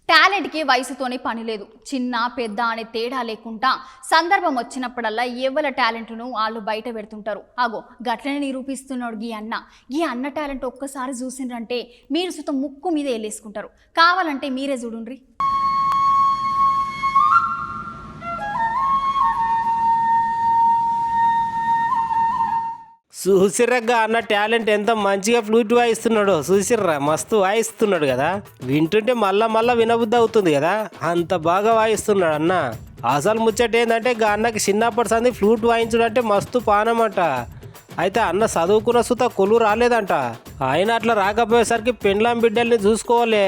టాలెంట్కి వయసుతోనే పని లేదు. చిన్న పెద్ద అనే తేడా లేకుండా సందర్భం వచ్చినప్పుడల్లా ఎవరి టాలెంట్ను వాళ్ళు బయట పెడుతుంటారు. ఆగో గట్లనే నిరూపిస్తున్నాడు ఈ అన్న టాలెంట్ ఒక్కసారి చూసిండ్రంటే మీరు సుతం ముక్కు మీద వేలేసుకుంటారు. కావాలంటే మీరే చూడుండ్రి. చూసిర్రగా అన్న టాలెంట్ ఎంత మంచిగా ఫ్లూట్ వాయిస్తున్నాడో చూసిర్రా, మస్తు వాయిస్తున్నాడు కదా. వింటుంటే మళ్ళా వినబుద్ధి అవుతుంది కదా, అంత బాగా వాయిస్తున్నాడు అన్న. అసలు ముచ్చట ఏంటంటే అన్నకి చిన్నప్పటి సంది ఫ్లూట్ వాయించడం అంటే మస్తు పానమట. అయితే అన్న చదువుకున్న సుత కొలువు రాలేదంట. ఆయన అట్లా రాకపోయేసరికి పెండ్లాం బిడ్డల్ని చూసుకోవాలి,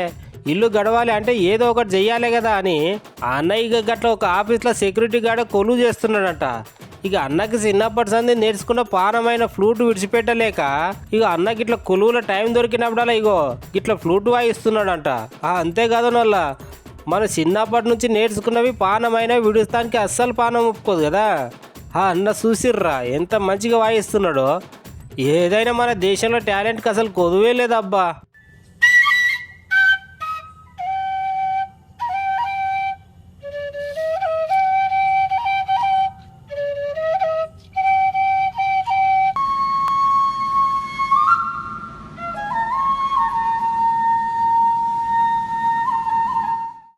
ఇల్లు గడవాలి అంటే ఏదో ఒకటి చెయ్యాలి కదా అని ఆ అన్నయ్య గట్ల ఒక ఆఫీస్లో సెక్యూరిటీ గార్డ్ కొలువు చేస్తున్నాడంట. ఇక అన్నకి చిన్నప్పటి సంది నేర్చుకున్న పానమైన ఫ్లూట్ విడిచిపెట్టలేక ఇక అన్నకి ఇట్లా కొలువుల టైం దొరికినప్పుడల్లా ఇగో ఇట్లా ఫ్లూట్ వాయిస్తున్నాడంట. అంతేకాదు నల్ల మన చిన్నప్పటి నుంచి నేర్చుకున్నవి పానమైనవి విడుస్తానికి అస్సలు పానం ఒప్పుకోదు కదా. అన్న చూసిర్రా ఎంత మంచిగా వాయిస్తున్నాడో. ఏదైనా మన దేశంలో టాలెంట్కి అసలు కొదువే లేదబ్బా.